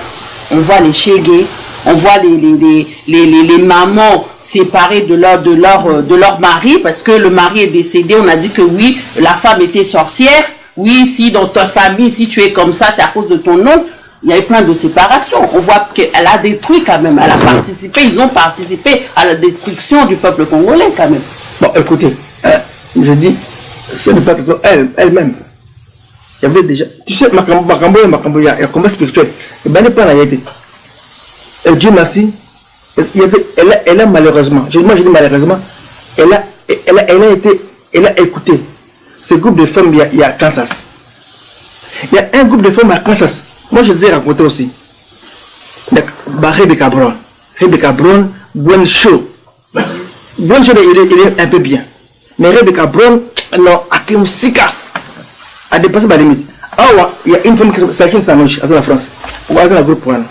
on voit les chégués, on voit les mamans séparées de leur mari, parce que le mari est décédé, on a dit que oui, la femme était sorcière, oui, si dans ta famille, si tu es comme ça, c'est à cause de ton oncle. Il y a eu plein de séparations. On voit qu'elle a détruit quand même, elle a participé, ils ont participé à la destruction du peuple congolais quand même. Bon, écoutez, je dis, ce n'est pas que elle-même. Il y avait déjà, tu sais, Makambo, il y a un combat spirituel. Et bien, il n'y a pas la vérité. Et Dieu merci, elle a malheureusement, moi je dis malheureusement, elle a écouté ce groupe de femmes il y a Kansas. Il y a un groupe de femmes à Kansas. Moi je les ai rencontrés aussi. Rebecca Brown, Gwen Shaw. Gwen Shaw, il est un peu bien. Mais Rebecca Brown, non, Akimsika a dépassé ma limite. Ah ouais, il y a une femme qui s'est à la France. On va dans le groupe pour elle.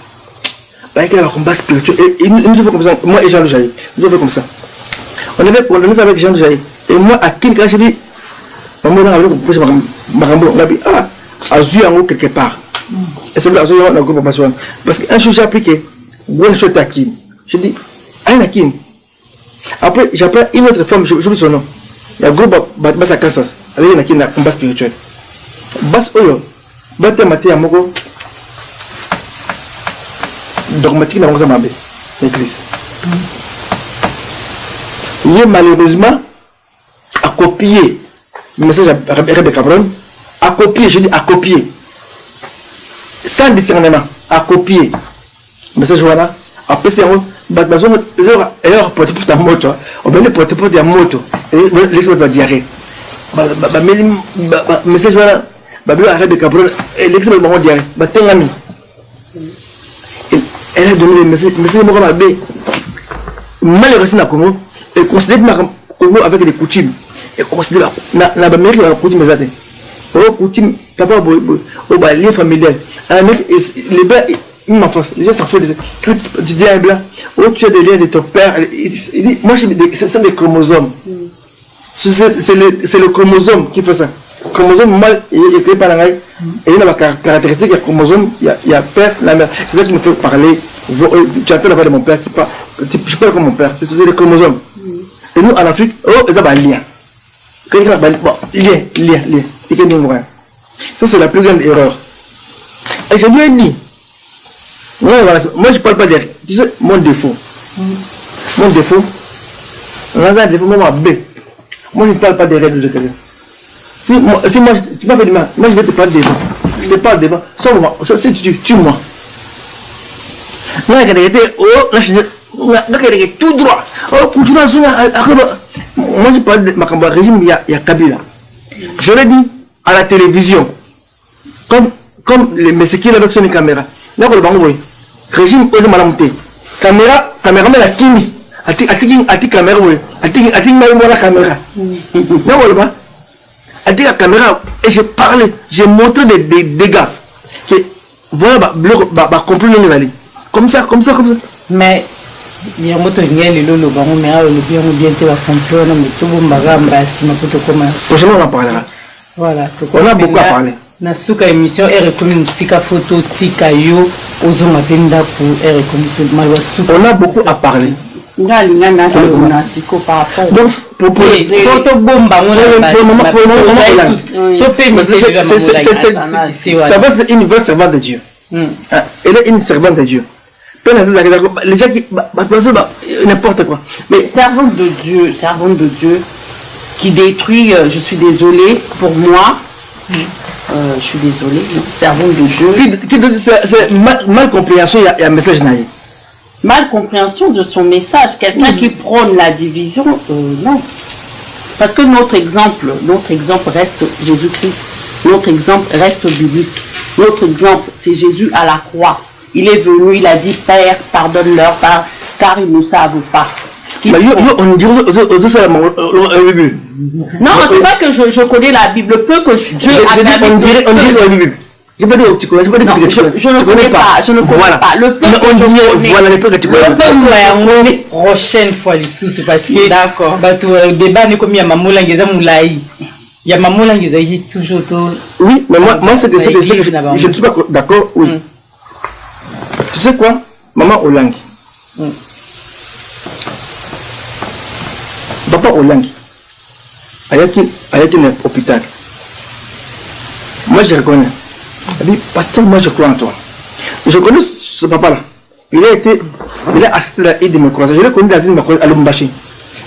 Il y a un combat spirituel. Et nous avons fait comme ça. Moi et Jean de Jaï. Nous avons fait comme ça. On est avec Jean de Jaï. Et moi, à qui quand j'ai dit, on a dit, à Zuyango quelque part. Et c'est là que j'ai groupe formation. Parce qu'un jour j'ai appris que Gwen Shaw était à Kin. Je dis, à Kin. Après, j'apprends une autre femme, j'oublie son nom. Il y a un groupe Bass à Kansas. Avec un Kin, un combat spirituel. Bass Oyo, Baté Maté Amogo, dogmatique dans Mozambique. l'église. Il est malheureusement à copier le message à Rebbe Cabron, à copier, je dis à copier, sans discernement, à copier le message voilà, à passer en haut, alors porte pour ta moto, on va aller porter pour ta moto, laisse-moi diarrhée. Message voilà, Rebbe Cabron, l'exemple de mon diarrhée, elle a donné le message, malheureusement, dans le Congo, elle considère le Congo avec les coutumes. Elle considère l'Amérique avec les coutumes. Les coutumes, papa, les familiales. Les blancs, ils m'en forcent. Les gens s'en foutent. Quand tu dis à un blanc, tu as des liens de ton père. Moi, ce sont des chromosomes. C'est le chromosome qui fait ça. Le chromosome mal est créé par la maille. Et il y a des caractéristiques, il y a chromosome, il y a père, la mère. C'est ça qui me fait parler. Tu entends la voix de mon père qui parle. Je parle comme mon père, c'est les chromosomes. Et nous en Afrique, ils ont un lien. Lien. Ça, c'est la plus grande erreur. Et je lui ai dit, moi je ne parle pas de. Tu sais, mon défaut. Mon défaut, moi je ne parle pas des règles de quelqu'un. Si moi, tu m'as fait du mal, moi je vais te parler devant. Je te parle devant. Si tu tues moi. Moi, je tout droit. Moi, je parle de ma régime, il y a Kabila. Je l'ai dit à la télévision, comme les messieurs qui avec son caméra. Là, le régime, osez malamonter. Caméraman a Kimi. Ati caméra, oui. Ati la caméra. Là, ati la caméra, et j'ai parlé, j'ai montré des dégâts. Voilà, comprendre les allées. Comme ça. Mais il y a un autre lien, le banc, mais le bien te va comprendre, mais tout le monde va estimer pour te commencer. Prochainement, on en parlera. Voilà, on a beaucoup à parler. Dans cette émission, elle reconnaît Sika photo, Tika yo, Ozoma Penda pour elle reconnaît. On a beaucoup à parler. Donc, pour ça va être une vraie servante de Dieu. Elle est une servante de Dieu. Les gens qui n'importe quoi. Mais servante de Dieu qui détruit, je suis désolée pour moi. Je suis désolée, servante de Dieu. C'est mal compréhension, il y a un message naïf. Mal compréhension de son message. Quelqu'un qui prône la division, non. Parce que notre exemple reste Jésus-Christ. Notre exemple reste biblique. Notre exemple, c'est Jésus à la croix. Il est venu, il a dit, Père, pardonne-leur car ils ne savent pas. On dit non, c'est pas que je connais la Bible, peu que Dieu a permis. On dirait la Bible. Je ne connais pas. Je ne connais pas. Le peu que je connais. Voilà le peu que tu connais. Prochaine fois, les sous, parce que. D'accord. Le débat n'est comme il y a Mamoula Ngeza Moulaï. Il y a Mamoula Ngeza qui est toujours. Oui, mais moi, c'est que je ne suis pas d'accord. Oui. Tu sais quoi? Maman Olang. Papa Olang. Il y a un hôpital. Moi, je reconnais. Il dit, pasteur, moi je crois en toi. Je connais ce papa-là. Il a assisté à une de mes croisages. Je l'ai connu dans une de mes croisages à Lumbashi.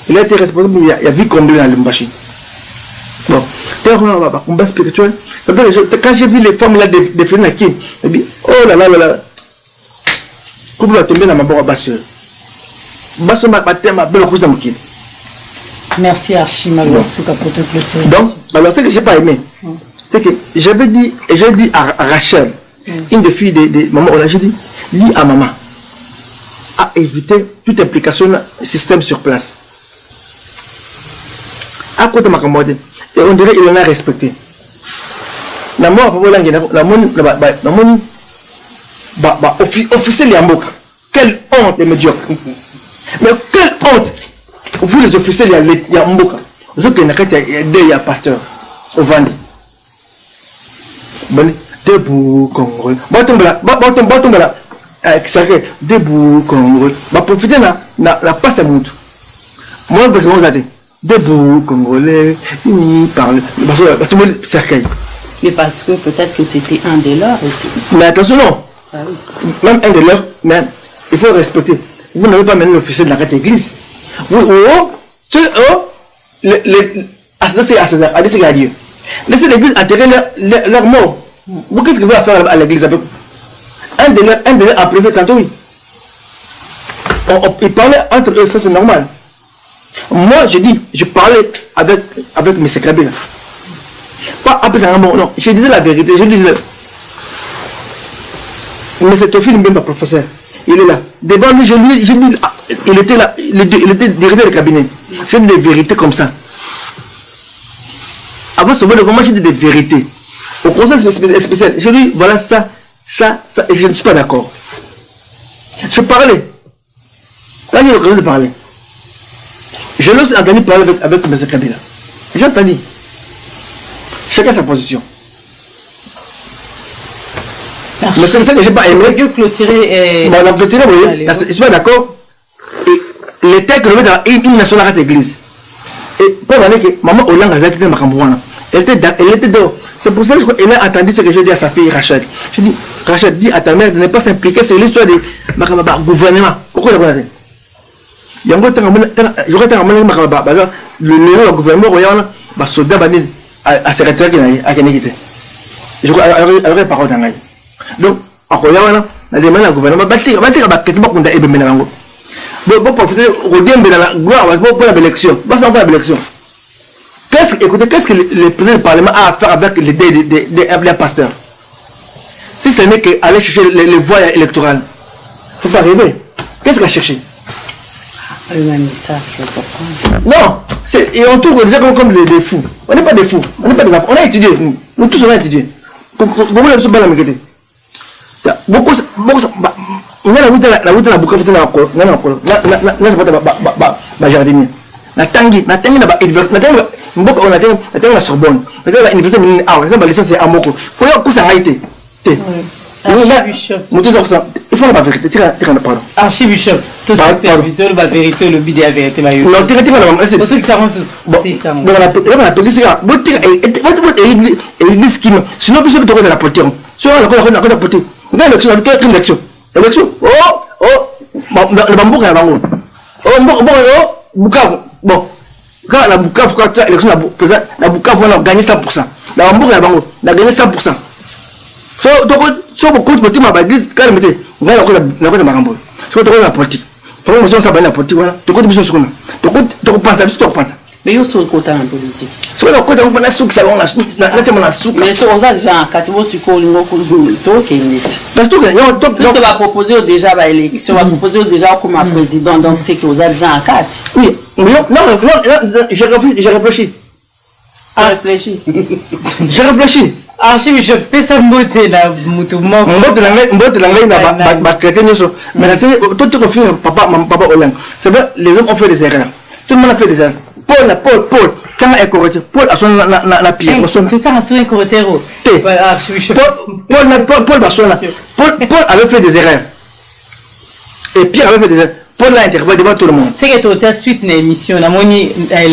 Il a été responsable, il a vu combien à Lumbashi. Bon, un combat spirituel. Quand j'ai vu les femmes là défiler la qui, il dit, oh là là là là. Comment va tomber dans ma barre basse? Basse ma bataille, ma belle couche dans mon kid. Merci Archima Louasouka pour te clôturer. Donc, alors ce que je n'ai pas aimé, c'est que j'avais dit, et j'ai dit à Rachel, une des filles de maman, j'ai dit, dis à maman, à éviter toute implication système sur place. À côté de ma commode, et on dirait qu'il en a respecté. La mort, officiel Yamboka. Quelle honte et médiocre. Mais quelle honte. Vous les officiels Yamboka. Vous êtes un pasteur au Vandi. Debout, Congo. Bâton là. Debout, Congo. Profitez la passe à Moutou. Moi, je vous ai dit. Debout, Congolais. Il parle. Tout le monde cercueil. Mais parce que peut-être que c'était un des leurs aussi. Mais attention, non. Ah oui. Même un de leurs, mais il faut respecter. vous n'avez pas mené l'officier de la carte église. C'est à Dieu. Laissez l'église enterrer leur mort. Vous, qu'est-ce que vous allez faire à l'église avec un de leurs en privé, tantôt oui. Ils parlaient entre eux, ça c'est normal. Moi, je parlais avec M. Kabila. Pas après ça, non, je disais la vérité, je disais. Mais c'est Tofil Mbemba, professeur. Il est là. Devant lui, il était là, il était directeur du cabinet. Je dis des vérités comme ça. Avant de sauver le comment, j'ai dit des vérités. Au conseil spécial, je dis, voilà ça, et je ne suis pas d'accord. Je parlais. Quand il y a l'occasion de parler, je l'ai entendu parler avec M. Kabila. J'ai entendu. Chacun sa position. Mais c'est ça que je n'ai pas aimé. On peut clôturer. Bon, on a clôturé, vous voyez. Je ne suis pas d'accord. Les textes que dans une nationale église. Et pour dire que maman Hollande a quitté Makambouana. Elle était dehors. C'est pour ça qu'elle a entendu ce que j'ai dit à sa fille Rachel. Je dis, Rachel, dis à ta mère de ne pas s'impliquer. C'est l'histoire du gouvernement. Pourquoi il y a quoi? J'aurais été ramené le gouvernement royal, le soldat à secrétaire à Kenegite. J'aurais parole dans l'ail. Donc, à Royal, la demande au gouvernement, qu'est-ce que le président du Parlement a à faire avec les pasteurs? Si ce n'est qu'aller chercher les voix électorales, il ne faut pas rêver. Qu'est-ce qu'il a cherché? Non, et on trouve déjà comme des fous. On n'est pas des fous, on n'est pas des enfants. On a étudié, nous tous on a étudié. Beaucoup de beaucoup, on a la route de la boucle, on a jardinier. La tangi, la Sorbonne, la université la licence à Moko. Pour y a été. Il faut la vérité, pardon. Archibishop, tout ça c'est la vérité, le bidé la vérité. Non, c'est pour ceux qui savent c'est ça. Dans la police, l'église qui me. Sinon, plus de la politique. Sur la politique. L'élection. Le bambou est à Bango. Bon. Quand la Bukavu, quand l'élection la Bukavu, on a gagné 100%. La bambou est à Bango. On a gagné 100%. Donc, beaucoup de petits ma baguise, quand on mettait, on va la Marambo. Sur la politique. Pour moi, ça va la politique. Tu comptes sur ce qu'on a. Tu penses. Mais il y a aussi le côté en politique. Sur le côté, on a un souk, ça va, on a un souk. Mais sur ça, déjà, quand tu vas sur le tour, qui est net. Parce que ça va proposer déjà l'élection, va proposer déjà comme un président, donc c'est que vous avez déjà un cadre. Oui, non, j'ai réfléchi. J'ai réfléchi. Archibishop, fais ça beauté là, moutoumon. Mbote l'anglais n'a chrétien nous. Mais toi tu confies papa Hollande. C'est vrai, les hommes ont fait des erreurs. Tout le monde a fait des erreurs. Paul, quand il est correct, Paul a son la pierre. Tout le temps a son correcteur. Archibishop. Paul avait fait des erreurs. Et Pierre avait fait des erreurs. Paul l'a interpellé devant tout le monde. C'est que tu as suite une émission, la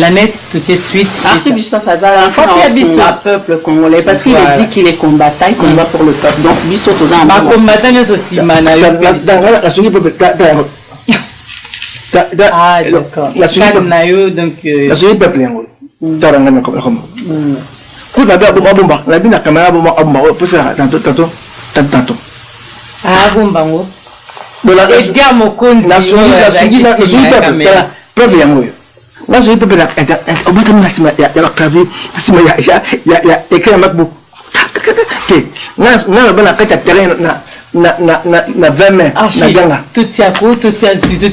net, tu as suite. Archibishop Fazal, un peuple congolais, parce qu'il dit qu'il est combattant, il combat pour le peuple. Donc, Bissot, tu as un peu. Combattant, c'est aussi, la souris peuple. Ah, d'accord. La souris peuple, Pour la bomba, la bine à caméra bomba, pour faire tantôt. Ah, bomba, la souris peuple, preuve yango. La souris peuple, au bout de la clavier, il y a écrit un MacBook. Na 20 mains. Tout y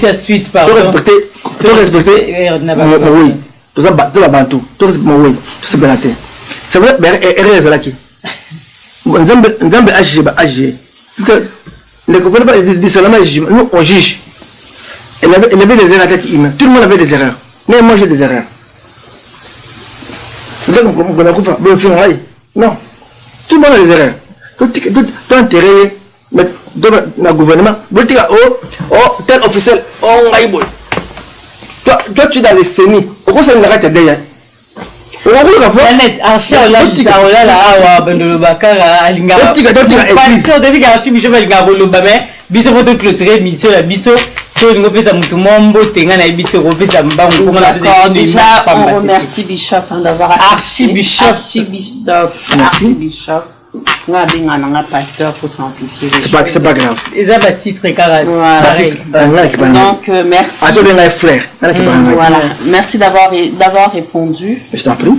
a suite, pardon. Tout respecter. Oui. Tout ça, tout va bantou. Tout respecter. Tout se balader. C'est vrai, erreur là qui. Nzambe agir. Le gouvernement dit seulement nous on juge. Il avait des erreurs humaines. Tout le monde avait des erreurs. Mais moi j'ai des erreurs. C'est là qu'on a coupé. Non. Tout le monde a des erreurs. Tout intérêt, mais dans le gouvernement, tel officiel, toi tu es dans les CENI. Pourquoi ça ne l'arrête derrière? Déjà, on remercie Bishop d'avoir Archibishop. Pasteur pour simplifier. C'est pas grave. Donc, merci. Voilà. Merci d'avoir répondu Je t'en prie.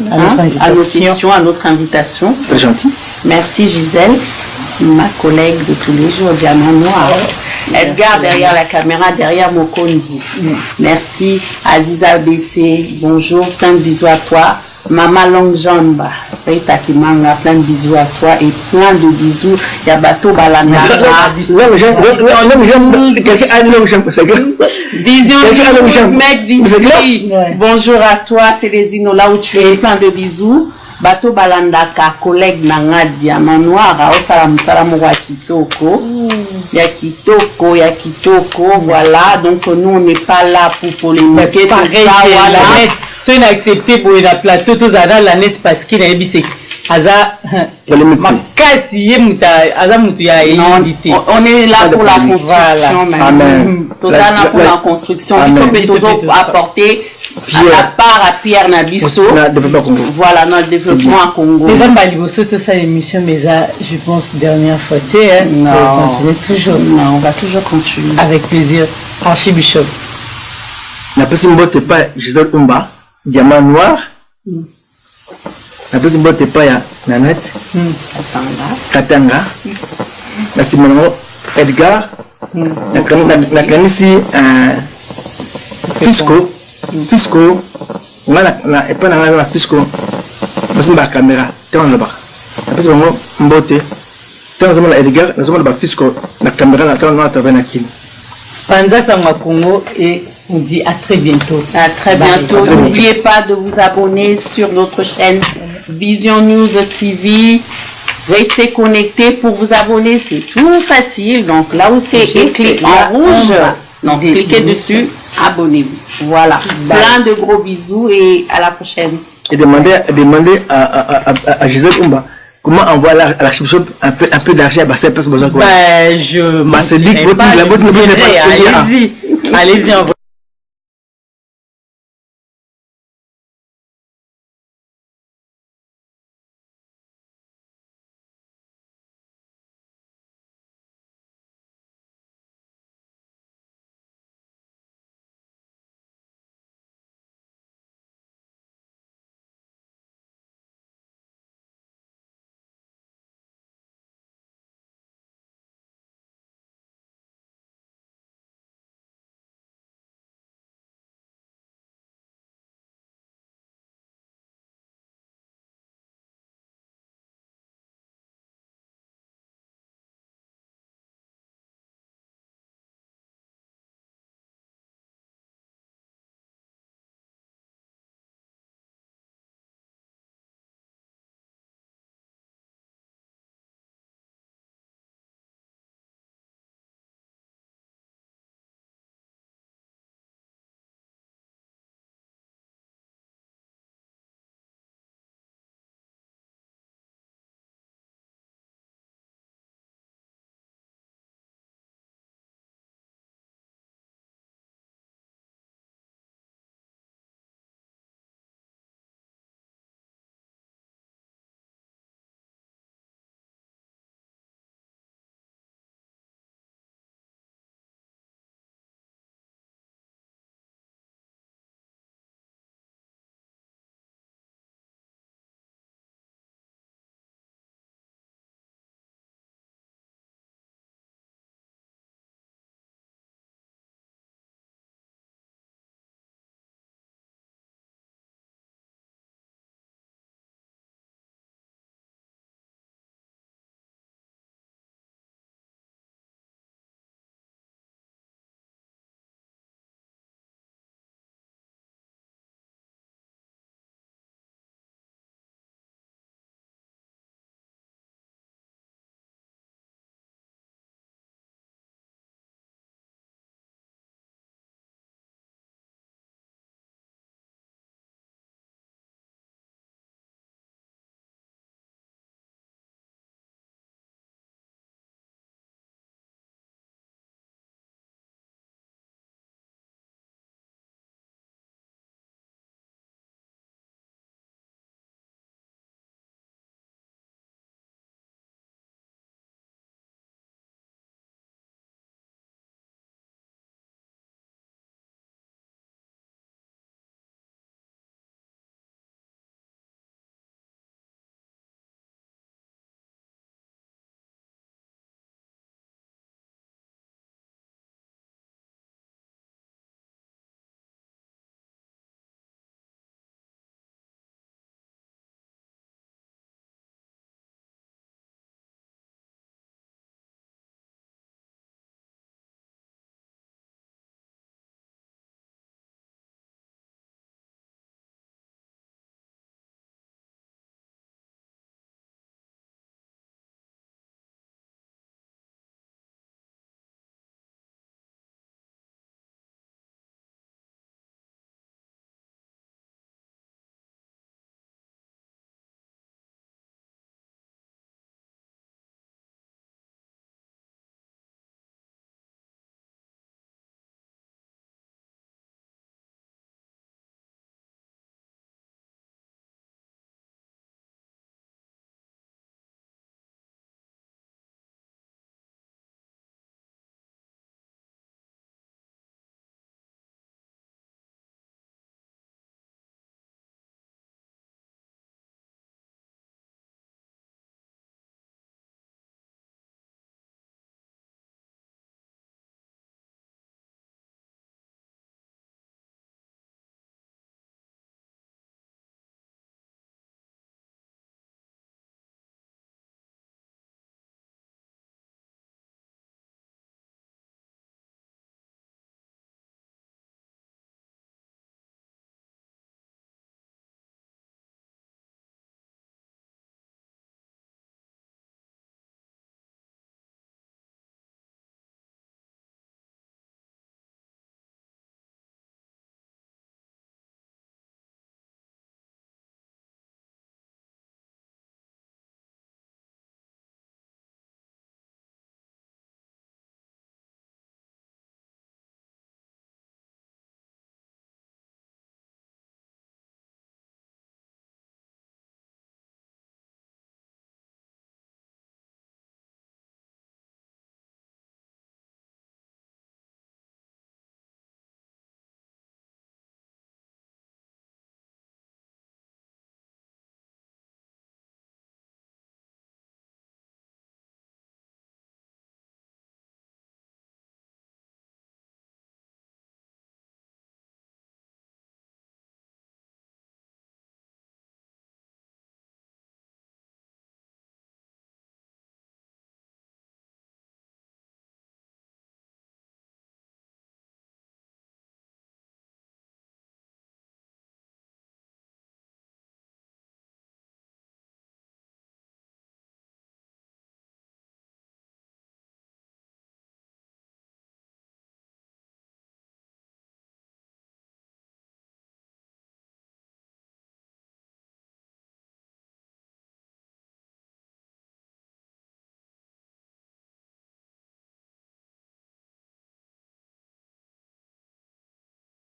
à nos questions, à notre invitation. Très gentil. Merci Gisèle, ma collègue de tous les jours, Diamant Noir. Edgar derrière la caméra, derrière Mokondi. Merci Aziza BC, bonjour, plein de bisous à toi. Maman Longjamba, Rita Kimanga, plein de bisous à toi et plein de bisous. Yabato Balanda. Quelqu'un a dit Longjamba, c'est grave. Vision mec d'ici. Bonjour à toi, c'est les Ino là où tu es, plein de bisous. Bato Balandaka, collègue Nanga Diamant Noir, Osalam Salam Wakitoko. Yakitoko, voilà. Donc nous, on n'est pas là pour polémiquer. Pareil, voilà. Si on a accepté pour la plateau, tous à la net parce qu'il a dit Aza, on est là pour la construction, Amen. Tous là pour la construction. Ils sont apporter à part à Pierre Nabisso. Voilà, notre développement à Congo. Les Ambalibo, surtout ça émission, mais je pense dernière fois, on va continuer toujours. Non, on va toujours continuer. Avec plaisir. Archibishop. La personne ne pas Gisèle Umba, Diamant Noir. La personne ne pas Nanette, Katanga. La Simon Edgar. La Canisi Fisco. On a la Fisco. Parce que la caméra, tu es en là-bas. Parce que on botte. Tu es en Edgar, nous sommes Fisco. La caméra, tu es en train Panza Sangwa Congo et on dit à très bientôt. À très bientôt. N'oubliez pas de vous abonner sur notre chaîne Vision News TV. Restez connectés pour vous abonner, c'est tout facile. Donc là où c'est écrit en rouge, donc cliquez dessus, abonnez-vous. Voilà. Plein de gros bisous et à la prochaine. Et demandez à Gisèle Umba comment envoyer à l'archibishop un peu d'argent à cette personne besoin. Je m'en allez-y, allez-y, envoyez.